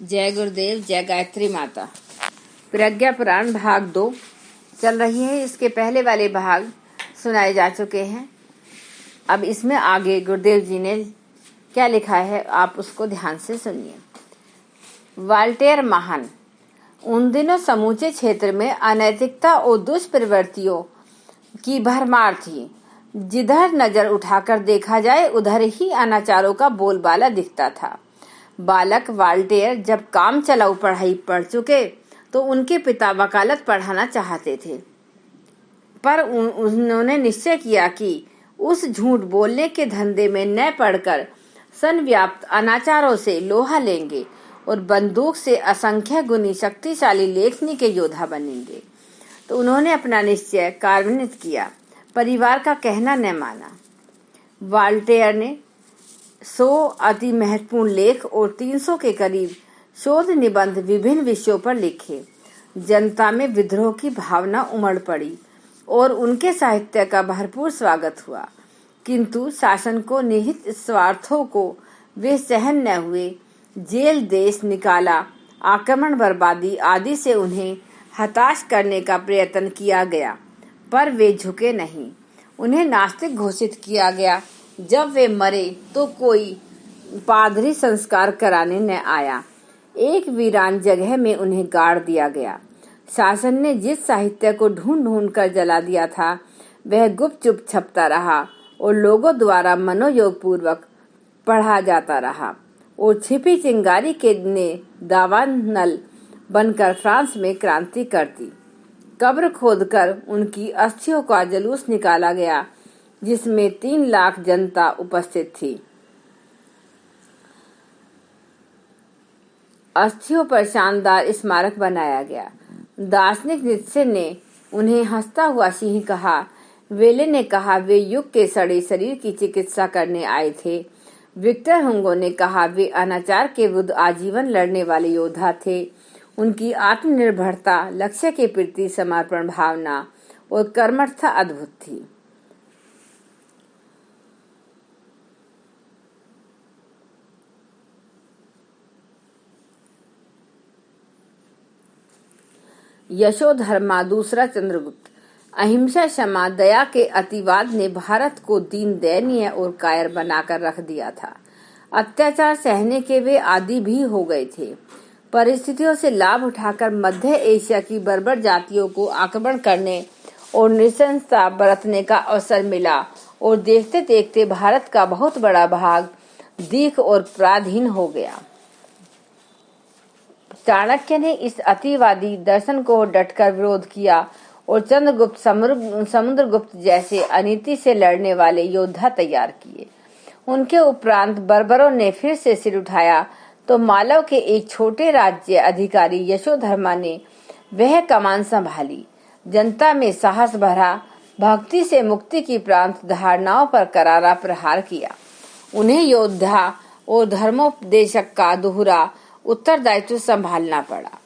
जय गुरुदेव, जय गायत्री माता। प्रज्ञा पुराण भाग 2 चल रही है। इसके पहले वाले भाग सुनाए जा चुके हैं। अब इसमें आगे गुरुदेव जी ने क्या लिखा है आप उसको ध्यान से सुनिए। वाल्टेयर महान। उन दिनों समूचे क्षेत्र में अनैतिकता और दुष्प्रवृत्तियों की भरमार थी। जिधर नजर उठाकर देखा जाए उधर ही अनाचारों का बोलबाला दिखता था। बालक वाल्टेयर जब काम चलाऊ पढ़ाई पढ़ चुके तो उनके पिता वकालत पढ़ाना चाहते थे, पर उन्होंने निश्चय किया कि उस झूठ बोलने के धंधे में न पड़कर संव्याप्त अनाचारों से लोहा लेंगे और बंदूक से असंख्य गुनी शक्तिशाली लेखनी के योद्धा बनेंगे। तो उन्होंने अपना निश्चय कार्यान्वित किया। परिवार का कहना न माना। वाल्टेयर ने 100 अति महत्वपूर्ण लेख और 300 के करीब शोध निबंध विभिन्न विषयों पर लिखे। जनता में विद्रोह की भावना उमड़ पड़ी और उनके साहित्य का भरपूर स्वागत हुआ, किंतु शासन को निहित स्वार्थों को वे सहन न हुए। जेल देश निकाला, आक्रमण बर्बादी आदि से उन्हें हताश करने का प्रयत्न किया गया, पर वे झुके नहीं। उन्हें नास्तिक घोषित किया गया। जब वे मरे तो कोई पादरी संस्कार कराने न आया। एक वीरान जगह में उन्हें गाड़ दिया गया। शासन ने जिस साहित्य को ढूंढ ढूंढ कर जला दिया था वह गुपचुप छपता रहा और लोगों द्वारा मनोयोग पूर्वक पढ़ा जाता रहा और छिपी चिंगारी के ने दावानल बनकर फ्रांस में क्रांति कर दी। कब्र खोदकर उनकी अस्थियों का जुलूस निकाला गया, जिसमें 3 लाख जनता उपस्थित थी। अस्थियों पर शानदार स्मारक बनाया गया। दार्शनिक नीत्शे ने उन्हें हंसता हुआ सिंह कहा। वेले ने कहा वे युग के सड़े शरीर की चिकित्सा करने आए थे। विक्टर हुगो ने कहा वे अनाचार के विरुद्ध आजीवन लड़ने वाले योद्धा थे। उनकी आत्मनिर्भरता, लक्ष्य के प्रति समर्पण भावना और कर्मठता अद्भुत थी। यशोधर्मा दूसरा चंद्रगुप्त। अहिंसा, क्षमा, दया के अतिवाद ने भारत को दीन, दयनीय और कायर बनाकर रख दिया था। अत्याचार सहने के वे आदी भी हो गए थे। परिस्थितियों से लाभ उठाकर मध्य एशिया की बर्बर जातियों को आक्रमण करने और नृशंसता बरतने का अवसर मिला और देखते देखते भारत का बहुत बड़ा भाग दीख और पराधीन हो गया। चाणक्य ने इस अतिवादी दर्शन को डटकर विरोध किया और चंद्रगुप्त, समुद्रगुप्त जैसे अनीति से लड़ने वाले योद्धा तैयार किए। उनके उपरांत बर्बरों ने फिर से सिर उठाया तो मालव के एक छोटे राज्य अधिकारी यशोधर्मा ने वह कमान संभाली। जनता में साहस भरा, भक्ति से मुक्ति की प्रांत धारणाओं पर करारा प्रहार किया। उन्हें योद्धा और धर्मोपदेशक का दोहरा उत्तरदायित्व संभालना पड़ा।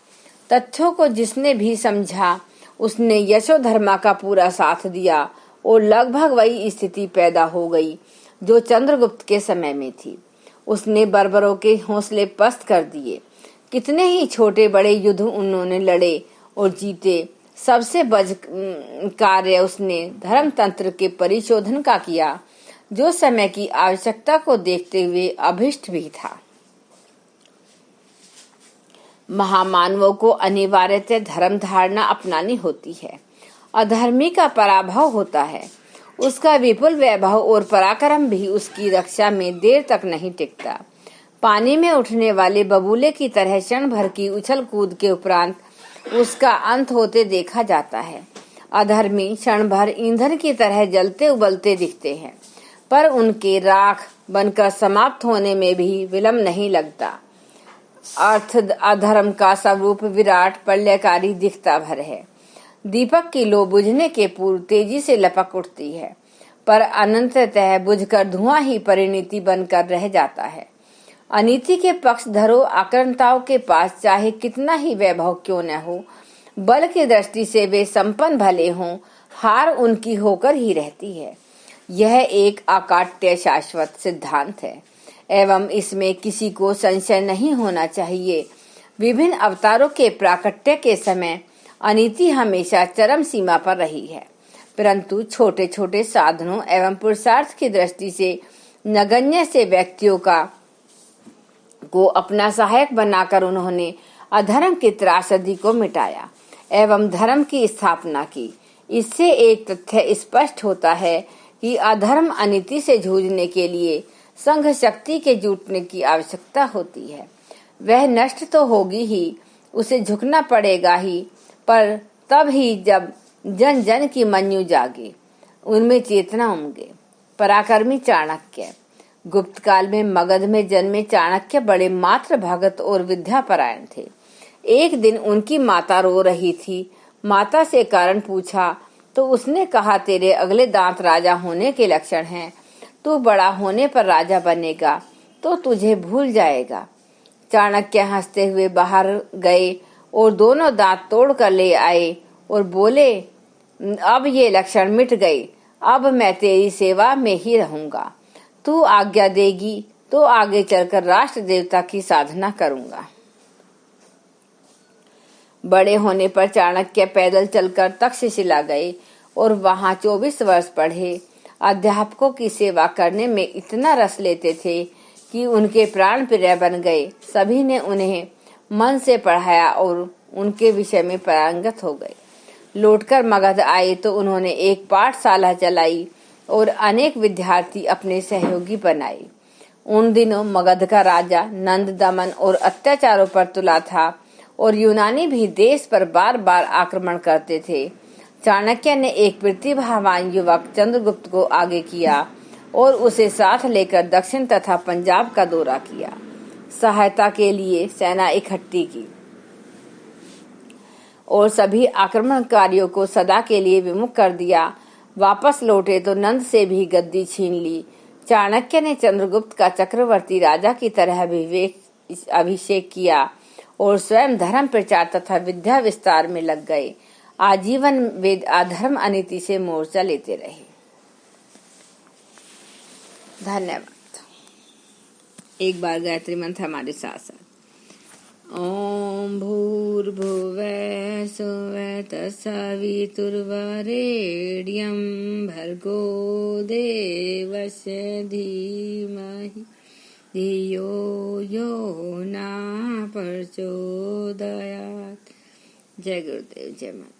तथ्यों को जिसने भी समझा उसने यशोधर्मा का पूरा साथ दिया और लगभग वही स्थिति पैदा हो गई जो चंद्रगुप्त के समय में थी। उसने बर्बरों के हौसले पस्त कर दिए। कितने ही छोटे बड़े युद्ध उन्होंने लड़े और जीते। सबसे बड़ कार्य उसने धर्मतंत्र के परिशोधन का किया, जो समय की आवश्यकता को देखते हुए अभिष्ट भी था। महामानवों को अनिवार्यतः धर्म धारणा अपनानी होती है। अधर्मी का पराभव होता है। उसका विपुल वैभव और पराक्रम भी उसकी रक्षा में देर तक नहीं टिकता। पानी में उठने वाले बबूले की तरह क्षण भर की उछल कूद के उपरांत उसका अंत होते देखा जाता है। अधर्मी क्षण भर ईंधन की तरह जलते उबलते दिखते हैं, पर उनके राख बनकर समाप्त होने में भी विलंब नहीं लगता। अर्थ अधर्म का स्वरूप विराट प्रलयकारी दिखता भर है। दीपक की लो बुझने के पूर्व तेजी से लपक उठती है, पर अनंततः बुझकर धुआं ही परिणति बनकर रह जाता है। अनीति के पक्षधरों आक्रांताओं के पास चाहे कितना ही वैभव क्यों न हो, बल की दृष्टि से वे संपन्न भले हों, हार उनकी होकर ही रहती है। यह एक अकाट्य शाश्वत सिद्धांत है एवं इसमें किसी को संशय नहीं होना चाहिए विभिन्न अवतारों के प्राकट्य के समय अनीति हमेशा चरम सीमा पर रही है, परंतु छोटे छोटे साधनों एवं पुरुषार्थ की दृष्टि से नगण्य से व्यक्तियों को अपना सहायक बनाकर उन्होंने अधर्म की त्रासदी को मिटाया एवं धर्म की स्थापना की। इससे एक तथ्य स्पष्ट होता है कि अधर्म अनीति से जूझने के लिए संघ शक्ति के जुटने की आवश्यकता होती है। वह नष्ट तो होगी ही, उसे झुकना पड़ेगा ही, पर तब ही जब जन जन की मनयू जागे, उनमें चेतना उमगे। पराक्रमी चाणक्य। गुप्त काल में मगध में जन्मे चाणक्य बड़े मात्र भगत और विद्यापरायण थे। एक दिन उनकी माता रो रही थी। माता से कारण पूछा तो उसने कहा, तेरे अगले दांत राजा होने के लक्षण हैं। तू बड़ा होने पर राजा बनेगा तो तुझे भूल जाएगा। चाणक्य हंसते हुए बाहर गए और दोनों दांत तोड़ कर ले आए और बोले, अब ये लक्षण मिट गए। अब मैं तेरी सेवा में ही रहूंगा। तू आज्ञा देगी तो आगे चलकर राष्ट्र देवता की साधना करूंगा। बड़े होने पर चाणक्य पैदल चलकर तक्षशिला गए और वहां 24 वर्ष पढ़े। अध्यापकों की सेवा करने में इतना रस लेते थे कि उनके प्राण प्रिय बन गए। सभी ने उन्हें मन से पढ़ाया और उनके विषय में पारंगत हो गए। लौटकर मगध आए तो उन्होंने एक पाठशाला चलाई और अनेक विद्यार्थी अपने सहयोगी बनाए। उन दिनों मगध का राजा नंद दमन और अत्याचारों पर तुला था और यूनानी भी देश पर बार बार आक्रमण करते थे। चाणक्य ने एक प्रतिभावान युवक चंद्रगुप्त को आगे किया और उसे साथ लेकर दक्षिण तथा पंजाब का दौरा किया। सहायता के लिए सेना इकट्ठी की और सभी आक्रमणकारियों को सदा के लिए विमुख कर दिया। वापस लौटे तो नंद से भी गद्दी छीन ली। चाणक्य ने चंद्रगुप्त का चक्रवर्ती राजा की तरह अभिषेक किया और स्वयं धर्म प्रचार तथा विद्या विस्तार में लग गए। आजीवन वेद अधर्म अनीति से मोर्चा लेते रहे। धन्यवाद। एक बार गायत्री मंत्र हमारे साथ साथ। ओम भूर्भुवः स्वः तत्सवितुर्वरेण्यं भर्गो देवस्य धीमहि धियो यो न प्रचोदयात्। जय गुरुदेव, जय माता।